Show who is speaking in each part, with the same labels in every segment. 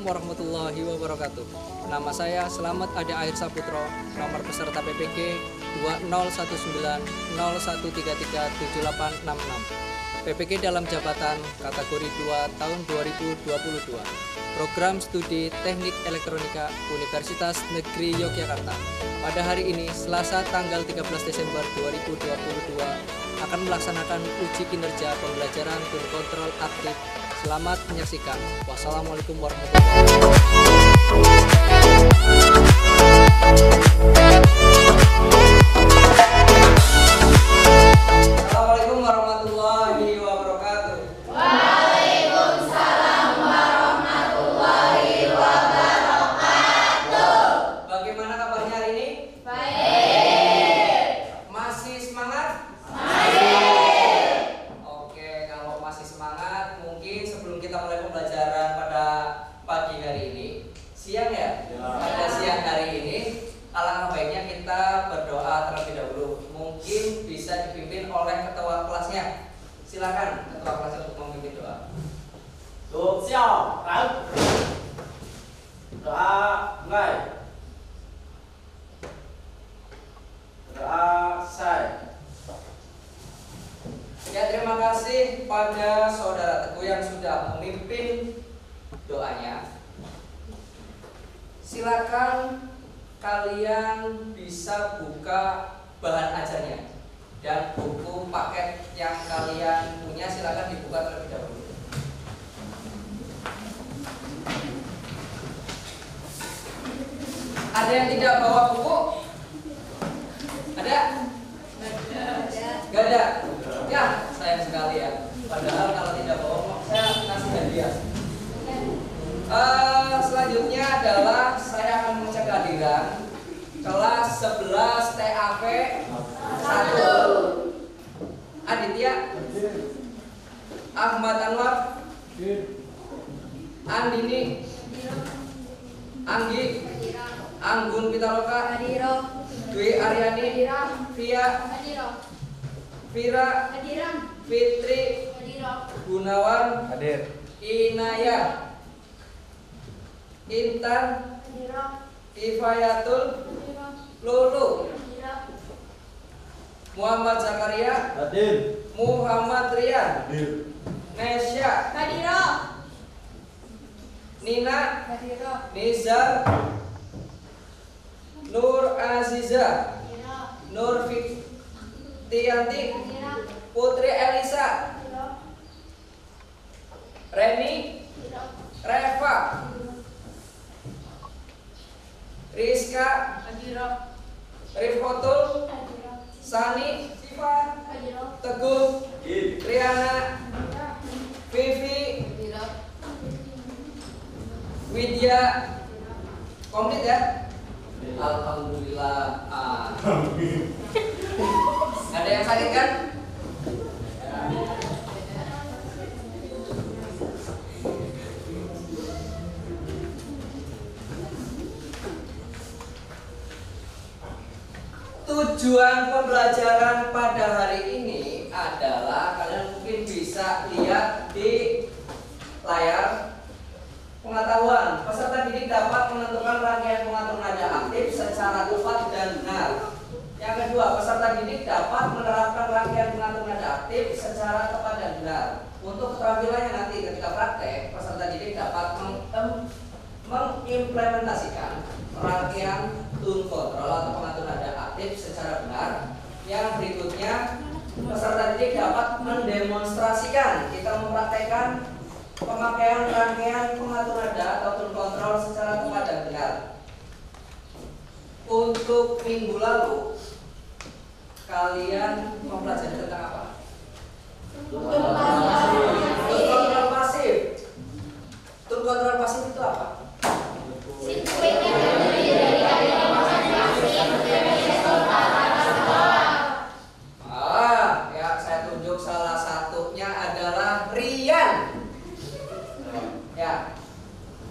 Speaker 1: warahmatullahi wabarakatuh. Nama saya Slamet Ade Air Saputro, nomor peserta PPG 201901337866. PPG dalam jabatan kategori 2 tahun 2022. Program Studi Teknik Elektronika Universitas Negeri Yogyakarta. Pada hari ini, Selasa tanggal 13 Desember 2022, akan melaksanakan uji kinerja pembelajaran tool control aktif. Selamat menyaksikan. Wassalamualaikum warahmatullahi wabarakatuh. Assalamualaikum warahmatullahi wabarakatuh.
Speaker 2: Waalaikumsalam warahmatullahi wabarakatuh.
Speaker 1: Bagaimana kabarnya hari ini?
Speaker 2: Baik.
Speaker 1: Masih semangat?
Speaker 2: Masih.
Speaker 1: Oke, kalau masih semangat, mungkin sebelum kita mulai pembelajaran pada pagi hari ini, siang ya? Pada siang hari ini, alangkah baiknya kita berdoa terlebih dahulu. Mungkin bisa dipimpin oleh ketua kelasnya. Silakan ketua kelasnya untuk memimpin doa.
Speaker 3: Doa ngay. Doa sai.
Speaker 1: Ya, terima kasih pada saudara Teguh yang sudah memimpin doanya. Silakan kalian bisa buka bahan ajarnya dan buku paket yang kalian punya, silakan dibuka terlebih dahulu. Ada yang tidak bawa buku? Ada? Gak ada? Ya, sayang sekali ya. Padahal kalau tidak bawa, saya kasih hadiah. Selanjutnya adalah saya akan mengecek kehadiran kelas 11 TAP 1. Aditya, Ahmad Anwar, Andini, Anggi, Anggun Pitaloka, Dwi Aryani, Via, Vira, Fitri, Gunawan,
Speaker 3: Hadir.
Speaker 1: Inaya, Intan, Ifayatul, Lulu, Muhammad Zakaria,
Speaker 3: Hadir.
Speaker 1: Muhammad Rian,
Speaker 3: Hadir.
Speaker 1: Nesya, Nina, Nizar, Nur Aziza, Nur Fiktianti, Putri Elisa, Reni, Reva, Rizka, Rifkotul, Sani, Siva, Teguh, Triana, Vivi, Widya. Komplit ya? Alhamdulillah. Ada yang sakit kan? Tujuan pembelajaran pada hari ini adalah kalian mungkin bisa lihat di layar pengetahuan. Peserta didik dapat menentukan rangkaian pengatur nada aktif secara tepat dan benar. Yang kedua, peserta didik dapat menerapkan rangkaian pengatur nada aktif secara tepat dan benar. Untuk keterampilannya nanti ketika praktek, peserta didik dapat mengimplementasikan rangkaian tune control atau pengatur nada aktif secara benar. Yang berikutnya, peserta didik dapat mendemonstrasikan, kita mempraktekkan pemakaian rangkaian pengatur nada atau tune control secara tepat dan benar. Untuk minggu lalu, kalian mempelajari tentang apa? Tune control pasif. Tune control pasif itu apa? Ya, saya tunjuk salah satunya adalah Rian. Ya.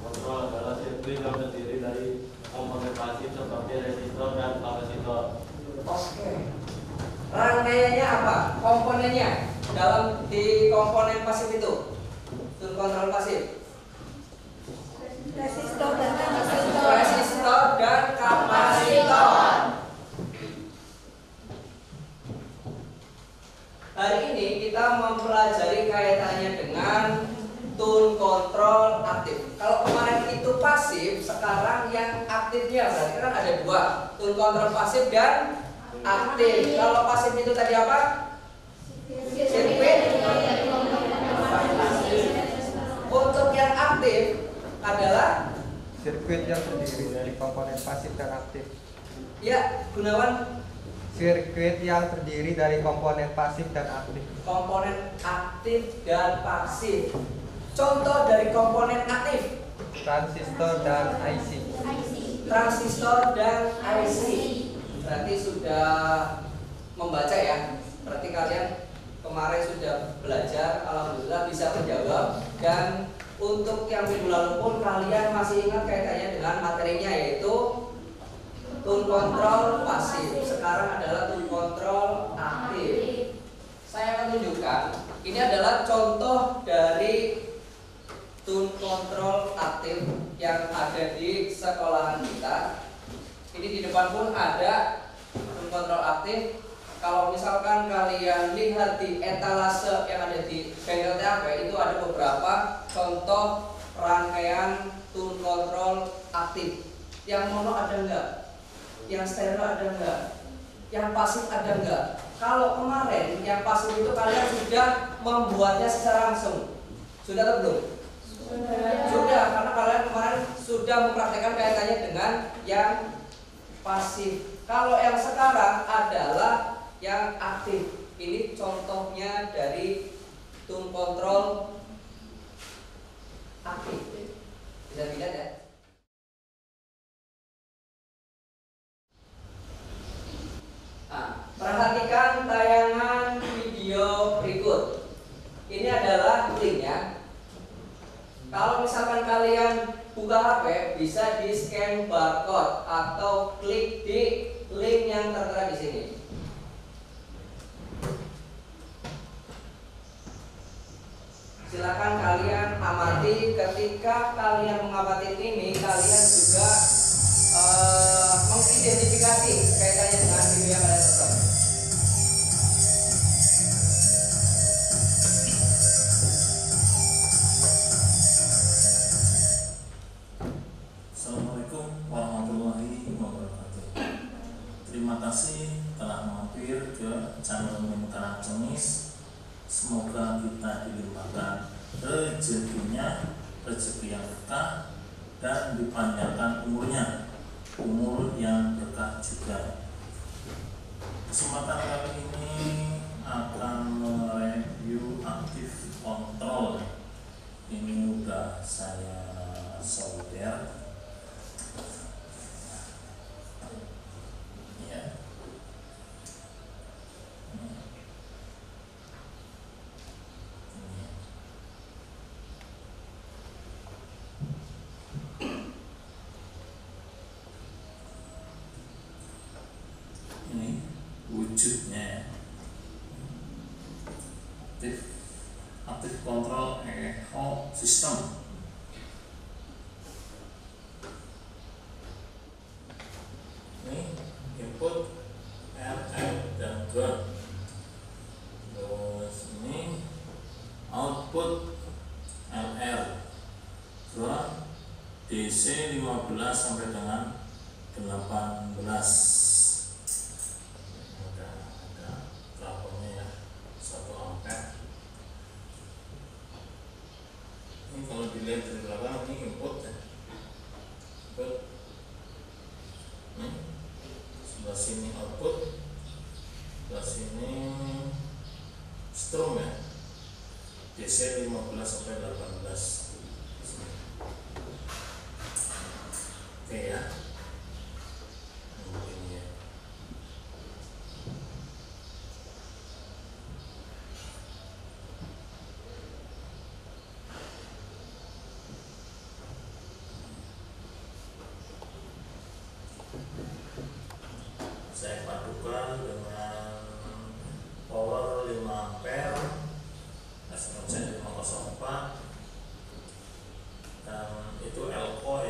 Speaker 3: Kontrol adalah sirkuit yang terdiri dari komponen pasif seperti resistor dan kapasitor.
Speaker 1: Oke. Rangkaiannya apa? Komponennya di komponen pasif itu. Tune control pasif. resistor dan kapasitor. Hari ini kita mempelajari kaitannya dengan tune control aktif. Kalau kemarin itu pasif, sekarang yang aktifnya berarti kan ada dua, tune control pasif dan aktif. Kalau pasif itu tadi apa? Sirkuit. Untuk yang aktif adalah
Speaker 4: sirkuit yang terdiri dari komponen pasif dan aktif.
Speaker 1: ya, Gunawan.
Speaker 4: Sirkuit yang terdiri dari komponen pasif dan aktif.
Speaker 1: Komponen aktif dan pasif. Contoh dari komponen aktif:
Speaker 4: Transistor dan IC.
Speaker 1: transistor dan IC. Berarti sudah membaca ya. Berarti kalian kemarin sudah belajar, alhamdulillah bisa menjawab. Dan untuk yang minggu lalu pun kalian masih ingat kaitannya dengan materinya, yaitu tune control pasif. Sekarang adalah tune control aktif. Saya akan tunjukkan. Ini adalah contoh dari tune control aktif yang ada di sekolahan kita. Ini di depan pun ada tune control aktif. Kalau misalkan kalian lihat di etalase yang ada di bengkel TAP, itu ada beberapa contoh rangkaian tune control aktif. Yang mono ada enggak? Yang stereo ada enggak? Yang pasif ada enggak? Kalau kemarin yang pasif itu kalian sudah membuatnya secara langsung. Sudah atau belum? Sudah, karena kalian kemarin sudah mempraktekkan kaitannya dengan yang pasif. Kalau yang sekarang adalah yang aktif. Ini contohnya dari tune control aktif. Bisa dilihat ya. Nah, perhatikan tayangan video berikut. Ini adalah linknya. Kalau misalkan kalian buka HP, bisa di scan barcode atau klik di link yang tertera di sini. Silakan kalian amati. Ketika kalian mengamati ini, kalian juga mengidentifikasi kaitannya dengan video yang kalian tonton.
Speaker 5: Assalamualaikum warahmatullahi wabarakatuh. Terima kasih telah mampir ke channel Mimkaran Cemis. Semoga kita dilimpahkan rezekinya, rezeki yang berkah, dan dipanjangkan umurnya, umur yang berkah juga. Kesempatan kali ini akan mereview aktif kontrol. Ini udah saya solder. Ya. Ini wujudnya aktif kontrol echo system. Ini input RF dan ground. Terus ini output LR ground DC 15 sampai dengan 18. Ada plafonnya ya, 1 ampere. Ini kalau dilihat dari belakang ini input ya. Input. Sebelah sini output, sebelah sini strom ya, DC 15 sampai 18. Oke ya. Ini ya. Saya padukan dengan power 5 ampere, SMC 504, dan itu elko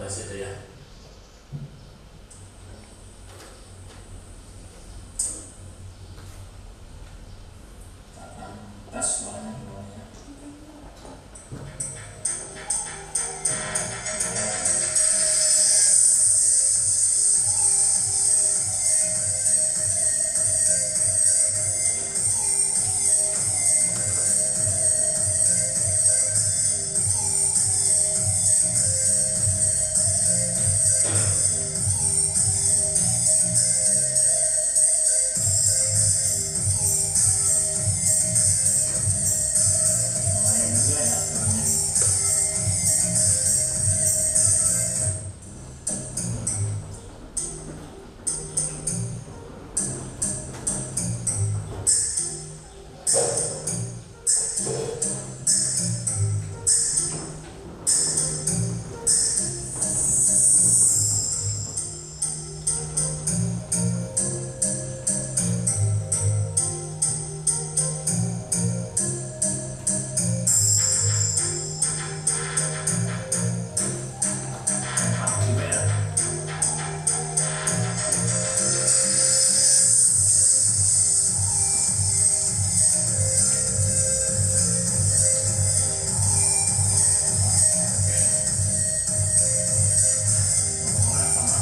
Speaker 5: dari situ ya. Tes warna semuanya. Lumayan juga ya warnanya. Enak juga ya. Ngomongnya sama.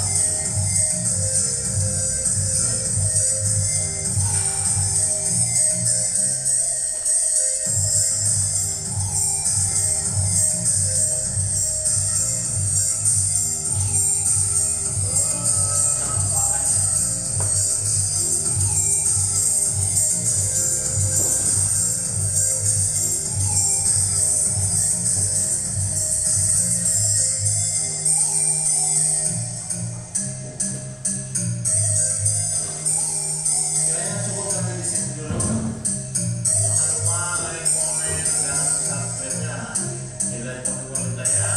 Speaker 5: Kiranya cukup sampai di sini dulu. Jangan lupa like, komen, dan subscribe-nya. Bila ya.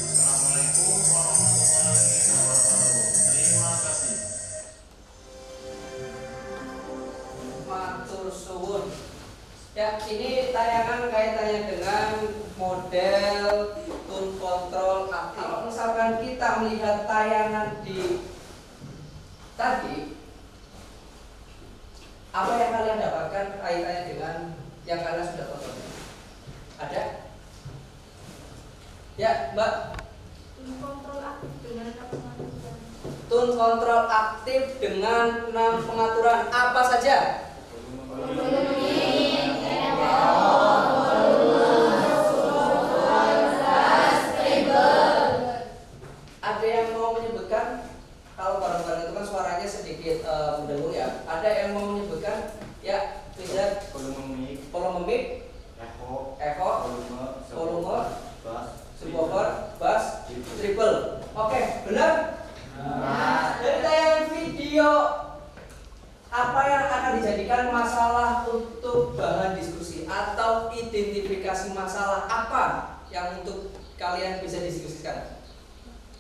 Speaker 5: Assalamualaikum warahmatullahi wabarakatuh. Terima kasih.
Speaker 1: Matur suwun. Ya, ini tayangan kaitannya dengan model tune control aktif. Kalau misalkan kita melihat tayangan di tadi, apa yang kalian dapatkan kaitannya dengan yang kalian sudah tonton? Ada? Ya, Mbak.
Speaker 2: Kontrol aktif dengan pengaturan.
Speaker 1: Tune control aktif dengan 6 pengaturan apa saja? Ada yang mau menyebutkan? Kalau barang-barang itu kan suaranya sedikit mendengung ya. Ada yang mau menyebutkan? Ya, bisa.
Speaker 3: volume mic,
Speaker 1: Volume mic,
Speaker 3: echo,
Speaker 1: echo, volume,
Speaker 3: bass,
Speaker 1: subwoofer, bass, triple. Oke, benar? Dari tayangan video, apa yang akan dijadikan masalah untuk bahan diskusi atau identifikasi masalah apa yang untuk kalian bisa diskusikan?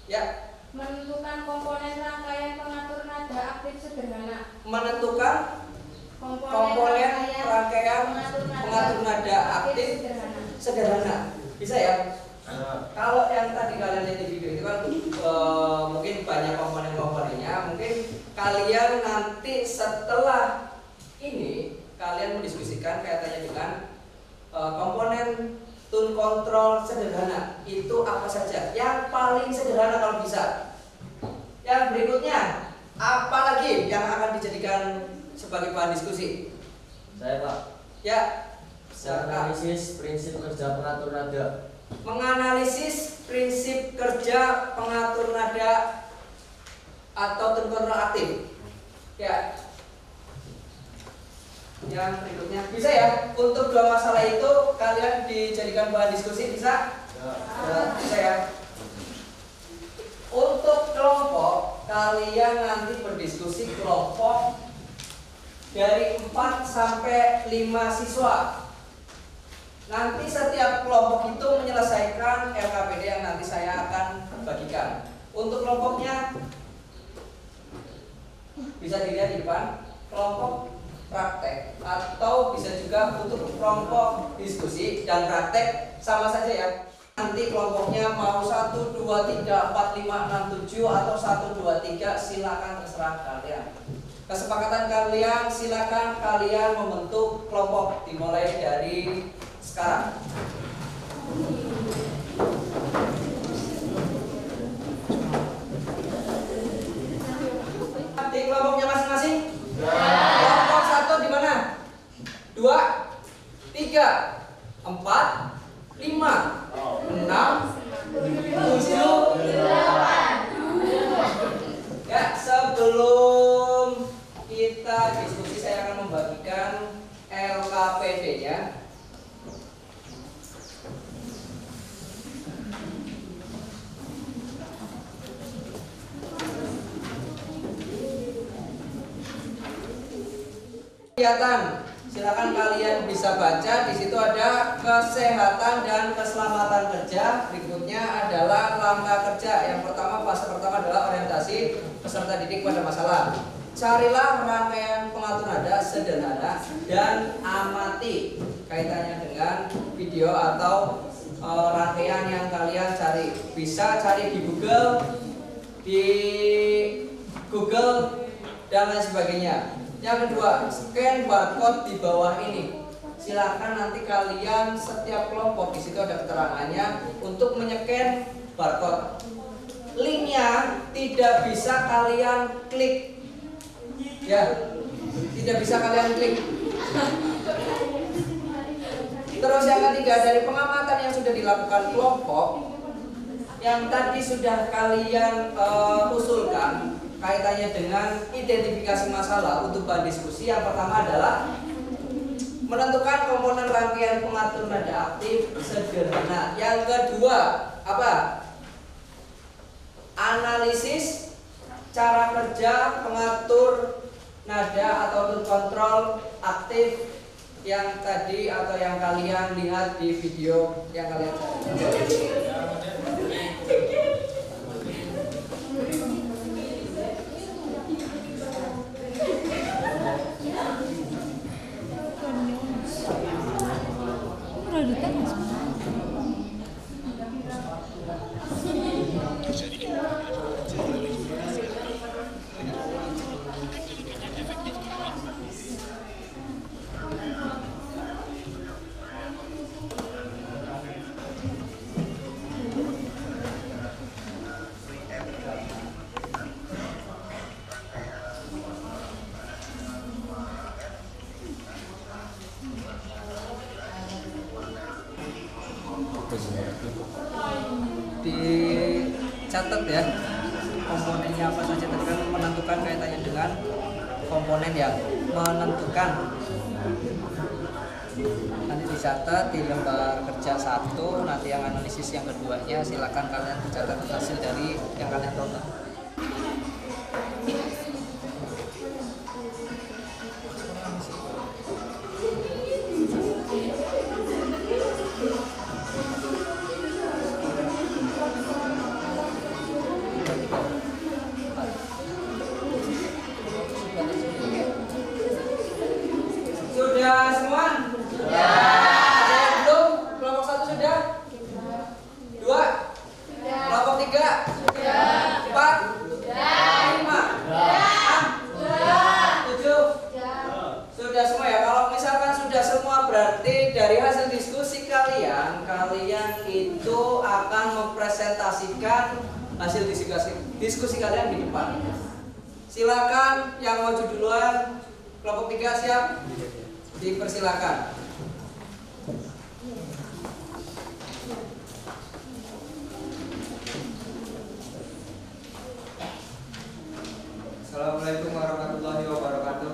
Speaker 1: Ya,
Speaker 2: Menentukan komponen rangkaian pengatur nada aktif sederhana.
Speaker 1: menentukan komponen rangkaian pengatur nada aktif sederhana. Bisa ya? Kalau yang tadi kalian lihat di video itu kan mungkin banyak komponen-komponennya. Mungkin kalian nanti setelah ini kalian mendiskusikan kaitannya dengan komponen tune control sederhana itu apa saja? Yang paling sederhana kalau bisa. Yang berikutnya, apa lagi yang akan dijadikan sebagai bahan diskusi?
Speaker 6: Saya Pak,
Speaker 1: Ya,
Speaker 6: analisis prinsip kerja pengatur nada.
Speaker 1: menganalisis prinsip kerja pengatur nada atau tune control aktif. Ya. Yang berikutnya bisa ya. Untuk dua masalah itu kalian dijadikan bahan diskusi bisa? Bisa ya. Untuk kelompok kalian nanti berdiskusi kelompok dari 4 sampai 5 siswa. Nanti setiap kelompok itu menyelesaikan LKPD yang nanti saya akan bagikan. Untuk kelompoknya bisa dilihat di depan, kelompok praktek atau bisa juga untuk kelompok diskusi dan praktek sama saja ya. Nanti kelompoknya mau 1, 2, 3, 4, 5, 6, 7 atau 1, 2, 3 silakan terserah kalian. Kesepakatan kalian silakan kalian membentuk kelompok dimulai dari sekarang. Di kelompoknya masing-masing? Kelompok 1 di mana? 2, 3, 4, 5, 6, 7, 8. Ya, sebelum kita diskusi saya akan membagikan LKPD-nya. Kegiatan, silakan kalian bisa baca. Di situ ada kesehatan dan keselamatan kerja. Berikutnya adalah langkah kerja. Yang pertama, fase pertama adalah orientasi peserta didik pada masalah. Carilah rangkaian pengatur nada sederhana dan amati kaitannya dengan video atau rangkaian yang kalian cari. Bisa cari di Google dan lain sebagainya. Yang kedua, scan barcode di bawah ini. Silakan nanti kalian setiap kelompok di situ ada keterangannya untuk menycan barcode. Linknya tidak bisa kalian klik, ya, tidak bisa kalian klik. Terus yang ketiga, dari pengamatan yang sudah dilakukan kelompok yang tadi sudah kalian usulkan kaitannya dengan identifikasi masalah untuk bahan diskusi. Yang pertama adalah menentukan komponen rangkaian pengatur nada aktif sederhana. Yang kedua, apa? Analisis cara kerja pengatur nada atau kontrol aktif yang tadi atau yang kalian lihat di video yang kalian cari. Dicatat ya komponennya apa saja. Tadi kan menentukan kaitannya dengan komponen yang menentukan. Nanti dicatat di lembar kerja 1. Nanti yang analisis yang keduanya silakan kalian catat hasil dari yang kalian tonton. Sudah semua? Ya. Ada yang belum? Kelompok 1 sudah? 2? Kelompok 3? Sudah. 4? Sudah. 5? Sudah. 7? Sudah semua ya. Kalau misalkan sudah semua berarti dari hasil diskusi kalian itu akan mempresentasikan hasil diskusi kalian di depan. Silakan yang maju duluan. Kelompok 3 siap? Dipersilakan.
Speaker 4: Assalamualaikum warahmatullahi wabarakatuh.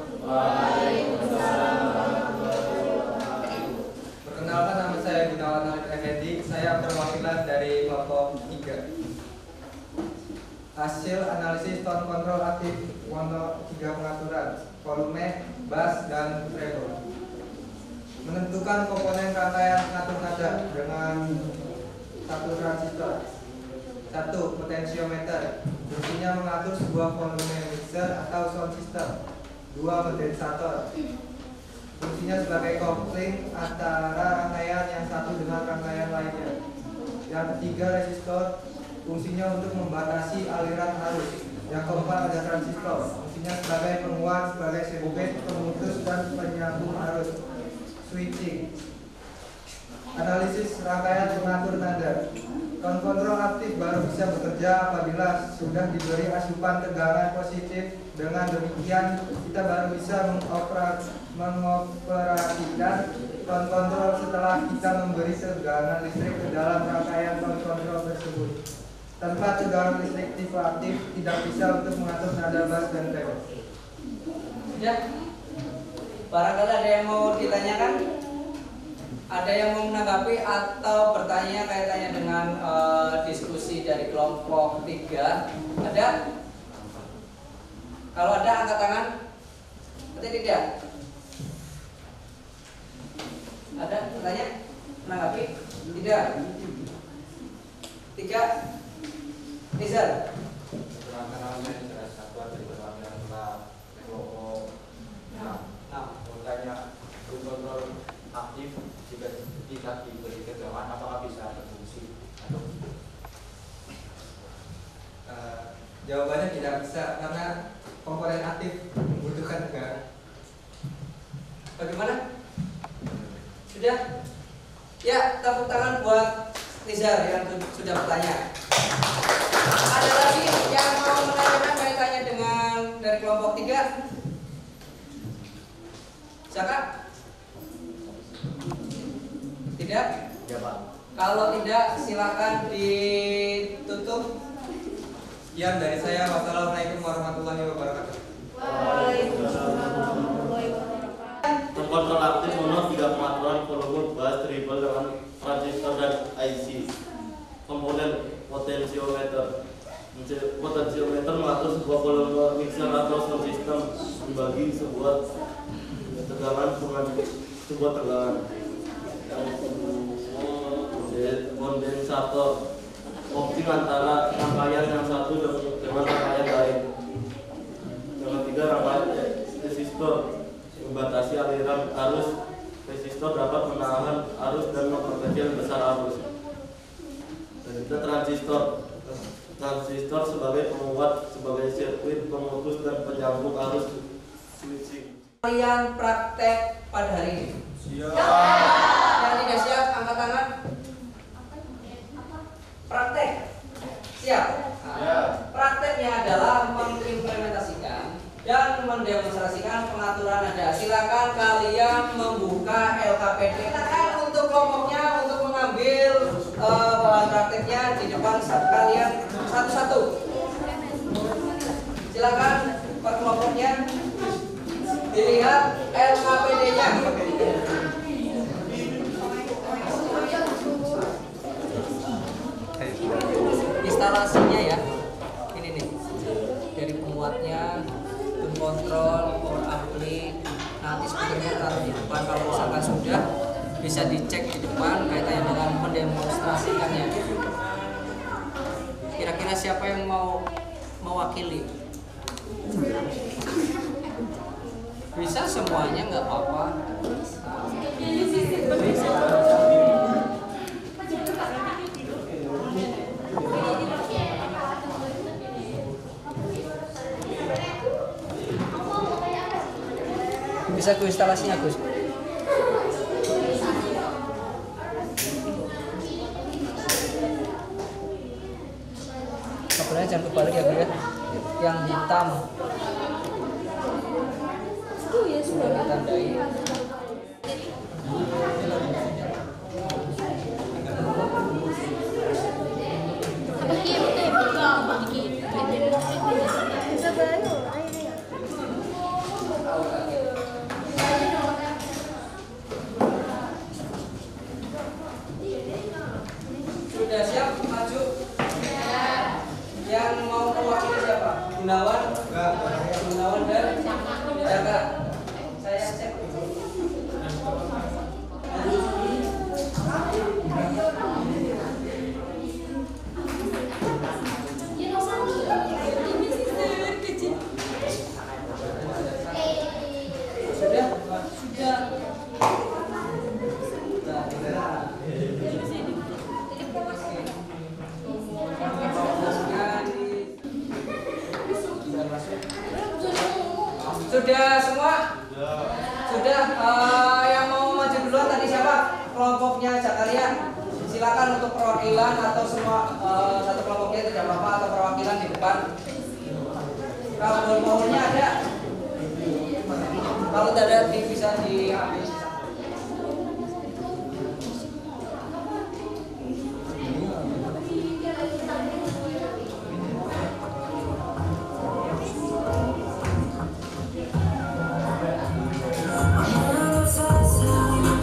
Speaker 4: Perkenalkan, nama saya Gunawan Arif Effendi. Saya perwakilan dari kelompok 3. Hasil analisis tone kontrol aktif mono 3 pengaturan volume, bass, dan treble. Menentukan komponen rangkaian pengatur nada dengan 1 transistor, 1 potensiometer, fungsinya mengatur sebuah volume mixer atau sound system, 2 kondensator, fungsinya sebagai kopling antara rangkaian yang satu dengan rangkaian lainnya, Yang ketiga, resistor, fungsinya untuk membatasi aliran arus. Yang keempat, ada transistor, fungsinya sebagai penguat, sebagai sirkuit pemutus dan penyambung arus, switching. Analisis rangkaian pengatur nada. Kontrol aktif baru bisa bekerja apabila sudah diberi asupan tegangan positif. Dengan demikian, kita baru bisa mengoperasikan kontrol setelah kita memberi tegangan listrik ke dalam rangkaian kontrol tersebut. Tanpa tegangan listrik tipe aktif, tidak bisa untuk mengatur nada bass dan treble.
Speaker 1: Ya, barangkali ada yang mau ditanyakan? Ada yang mau menanggapi atau bertanya kaitannya dengan diskusi dari kelompok 3? Ada? Kalau ada, angkat tangan. Atau tidak? Ada bertanya? Menanggapi? Tidak? 3? Nizar?
Speaker 7: Kontrol aktif jika tidak diberi tegangan apakah bisa berfungsi atau
Speaker 4: Jawabannya tidak bisa karena komponen aktif membutuhkan tegangan.
Speaker 1: Bagaimana? Sudah? Ya, tepuk tangan buat Nizar yang sudah bertanya. Ada lagi yang mau menanyakan kaitannya dengan dari kelompok 3? Siapa? Tidak?
Speaker 6: Ya Pak.
Speaker 1: Kalau tidak, silakan ditutup.
Speaker 4: Sekian dari saya. Wassalamualaikum warahmatullahi wabarakatuh.
Speaker 3: Kontrol aktif mono tidak pengaturan volume bass treble dengan transistor dan IC. Komponen potensiometer. Potensiometer mengatur sebuah volume mixer atau sound system membagi sebuah tegangan dengan sebuah tegangan. Kondensator, optik antara rangkaian yang satu dengan rangkaian lain. Yang ketiga, rangkaian resistor membatasi aliran arus. Resistor dapat menahan arus dan memperkecil besar arus. Dan itu transistor sebagai penguat, sebagai sirkuit pemutus dan penyambung arus, switching.
Speaker 1: Kalian praktek pada hari ini?
Speaker 4: Siap.
Speaker 1: Yang tidak siap, angkat tangan. Praktek? Siap? Prakteknya adalah mengimplementasikan dan mendemonstrasikan pengaturan nada. Silakan kalian membuka LKPD. Silakan untuk kelompoknya untuk mengambil bahan prakteknya di depan kalian satu-satu. Silakan per kelompoknya dilihat LKPD-nya. Instalasinya ya, ini nih, dari penguatnya, tune control, power ampli, nanti speakernya taruh di depan. Kalau misalkan sudah, bisa dicek di depan kaitannya dengan mendemonstrasikannya. Kira-kira siapa yang mau mewakili? Bisa semuanya, nggak apa-apa. Bisa ke instalasinya, Gus. Kabelnya jangan kebalik ya, Bu ya. Yang hitam. Sudah ditandai. Sudah siap maju? Yang mau mewakili siapa? Gunawan? Gunawan dan Jaka. Saya cek. Sudah? Sudah. Sudah semua? Sudah. Yang mau maju duluan tadi siapa? Kelompoknya Zakaria. Silakan untuk perwakilan atau semua satu kelompoknya tidak apa-apa, atau perwakilan di depan. Kalau bolanya ada. Kalau tidak ada bisa diambil.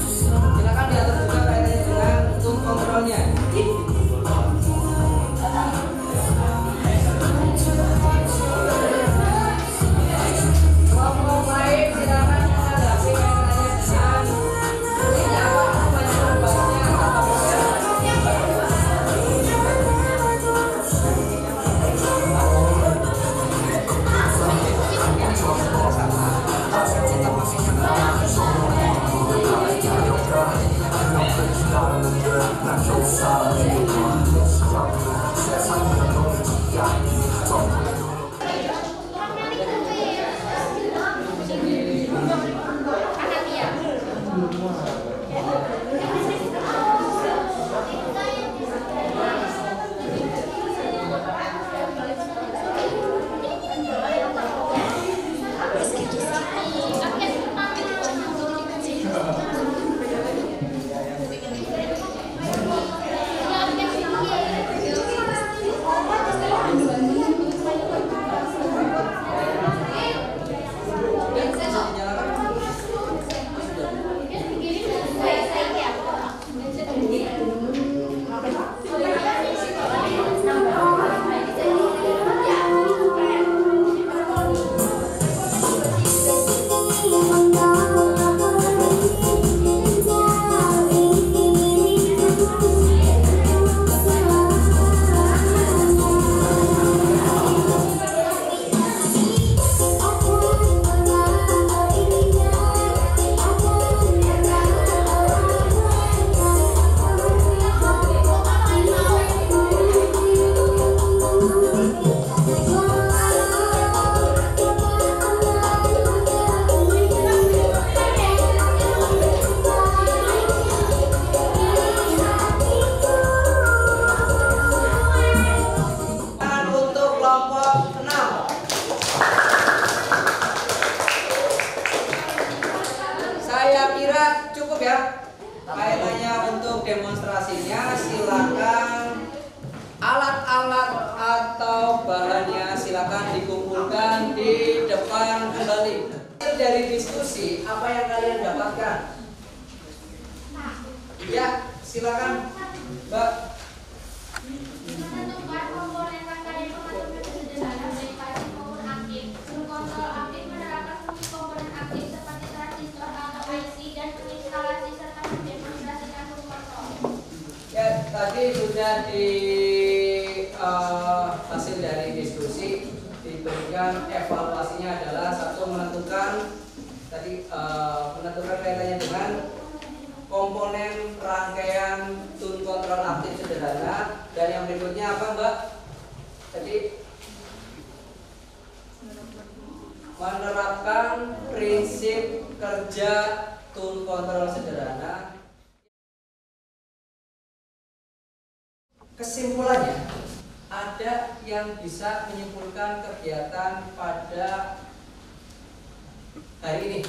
Speaker 1: Silakan diatur juga kaitannya dengan tune kontrolnya. Kelompok lain silakan menghadapi kaitannya dengan banyak bassnya atau kaitannya untuk demonstrasinya. Silakan alat-alat atau bahannya silakan dikumpulkan di depan kembali. Dari diskusi apa yang kalian dapatkan? Ya, silakan Mbak.
Speaker 2: Menentukan komponen rangkaian pengatur sederhana dari pasif maupun aktif. Kontrol aktif menerapkan fungsi komponen aktif seperti transistor atau IC dan menginstalasi serta mendemonstrasikan kontrol.
Speaker 1: Ya, tadi sudah di hasil dari diskusi diberikan evaluasinya adalah satu menentukan kaitannya dengan komponen rangkaian tune kontrol aktif sederhana, dan yang berikutnya apa Mbak? Tadi menerapkan prinsip kerja tune kontrol sederhana. Kesimpulannya, ada yang bisa menyimpulkan kegiatan pada hari ini?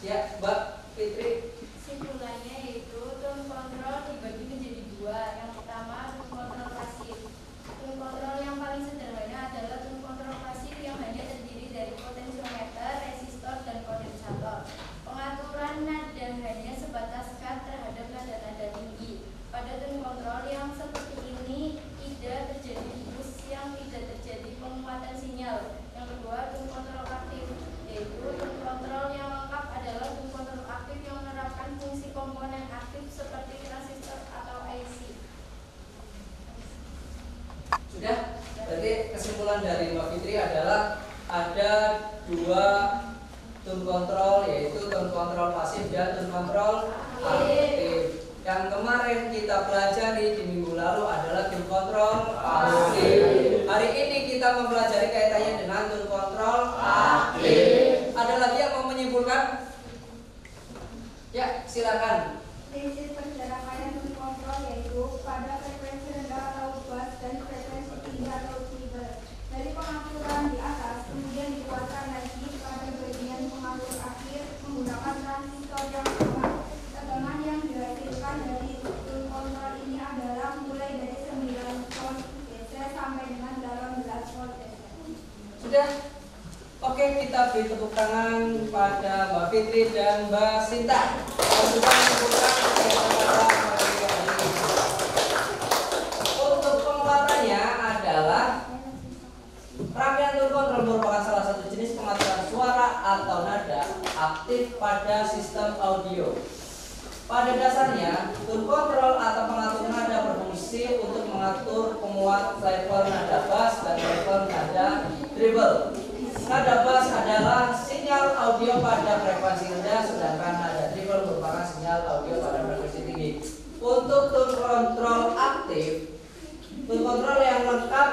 Speaker 1: Ya, Mbak Fitri.
Speaker 2: Kesimpulannya yaitu tune kontrol dibagi menjadi dua. Yang pertama tune kontrol pasif. Tune kontrol yang paling sederhana adalah tune kontrol pasif yang hanya terdiri dari potensiometer, resistor, dan kondensator. Pengaturan nada hanya sebatas cut terhadap nada-nada tinggi. Pada tune kontrol yang seperti ini tidak terjadi bus yang tidak terjadi penguatan sinyal. Yang kedua tune kontrol aktif, yaitu tune kontrol yang lengkap adalah tune kontrol aktif yang menerapkan fungsi komponen aktif seperti transistor atau IC.
Speaker 1: Sudah? Berarti kesimpulan dari Mbak Fitri adalah ada dua tune kontrol, yaitu tune kontrol pasif dan tune kontrol aktif. Yang kemarin kita pelajari di minggu lalu adalah tune kontrol aktif. Hari ini kita mempelajari kaitannya dengan tone control aktif. Ada lagi yang mau menyimpulkan? Ya, silakan.
Speaker 2: Prinsip penjarakan tone control yaitu pada frekuensi rendah atau bass dan frekuensi tinggi atau treble. Dari pengaturan di atas kemudian dikuatkan lagi pada bagian pengatur akhir menggunakan transistor yang sama. Tegangan yang dihasilkan dari tone control ini adalah mulai dari 9 volt DC sampai dengan 18 volt DC.
Speaker 1: Sudah? Oke, kita beri tepuk tangan pada Mbak Fitri dan Mbak Sinta yang sudah menyimpulkan kegiatan kita hari ini. Untuk penguatannya adalah rangkaian tone control merupakan salah satu jenis pengaturan suara atau nada aktif pada sistem audio. Pada dasarnya, tone control atau pengatur nada berfungsi untuk mengatur penguat level nada bass dan level nada treble. Nada bass adalah sinyal audio pada frekuensi rendah, sedangkan nada treble merupakan sinyal audio pada frekuensi tinggi. Untuk tone control aktif, tone control yang lengkap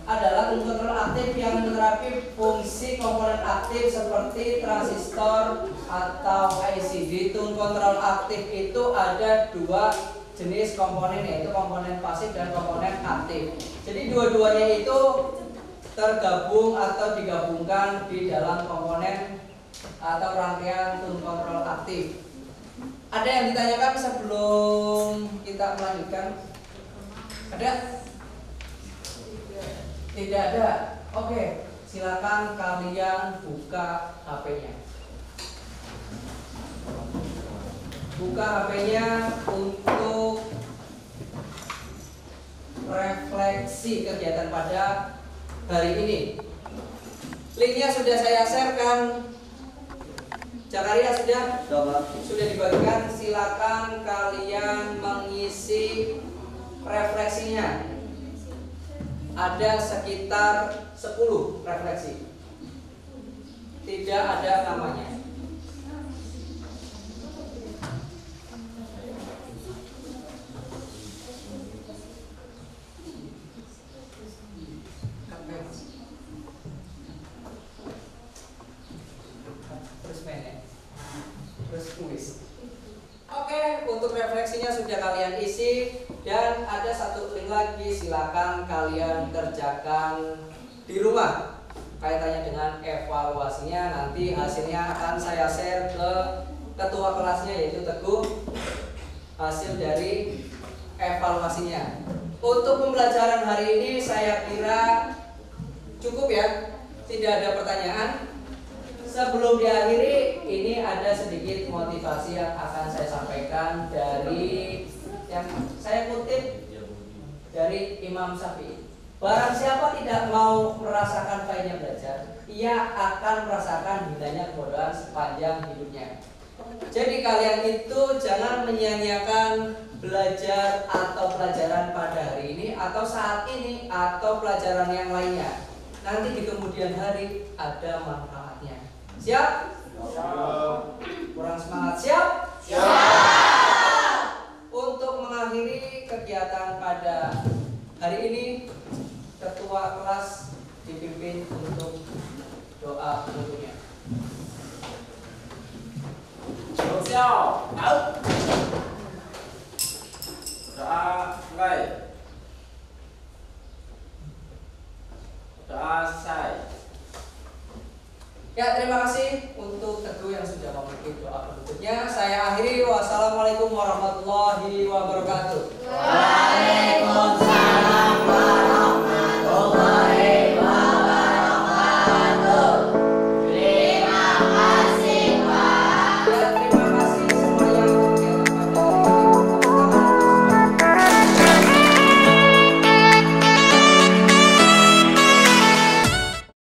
Speaker 1: adalah tone control aktif yang menerapkan fungsi komponen aktif seperti transistor atau IC. Di tone control aktif itu ada dua jenis komponen, yaitu komponen pasif dan komponen aktif. Jadi dua-duanya itu tergabung atau digabungkan di dalam komponen atau rangkaian tone control aktif. Ada yang ditanyakan sebelum kita melanjutkan? Ada? Tidak ada. Oke, silakan kalian buka HP-nya. Buka HP-nya untuk refleksi kegiatan pada hari ini. Linknya sudah saya sharekan. Jakaria sudah dibagikan. Silakan kalian mengisi refleksinya. Ada sekitar 10 refleksi. Tidak ada namanya. Oke, untuk refleksinya sudah kalian isi dan ada satu link lagi, silakan kalian kerjakan di rumah. Kaitannya dengan evaluasinya, nanti hasilnya akan saya share ke ketua kelasnya yaitu Teguh, hasil dari evaluasinya. Untuk pembelajaran hari ini saya kira cukup ya, tidak ada pertanyaan. Sebelum diakhiri, ini ada sedikit motivasi yang akan saya sampaikan dari yang saya kutip dari Imam Syafi'i. Barang siapa tidak mau merasakan pahitnya belajar, ia akan merasakan hidupnya kebodohan sepanjang hidupnya. Jadi kalian itu jangan menyia-nyiakan belajar atau pelajaran pada hari ini atau saat ini atau pelajaran yang lainnya. Nanti di kemudian hari ada manfaatnya. Siap? Kurang semangat, siap? Siap. Untuk mengakhiri kegiatan pada hari ini, ketua kelas dipimpin untuk doa penutupnya.
Speaker 7: Siap. Doa mulai. Doa selesai.
Speaker 1: Ya, terima kasih untuk Teguh yang sudah memimpin doa penutupnya. Saya akhiri. Wassalamualaikum warahmatullahi wabarakatuh.
Speaker 2: Waalaikumsalam.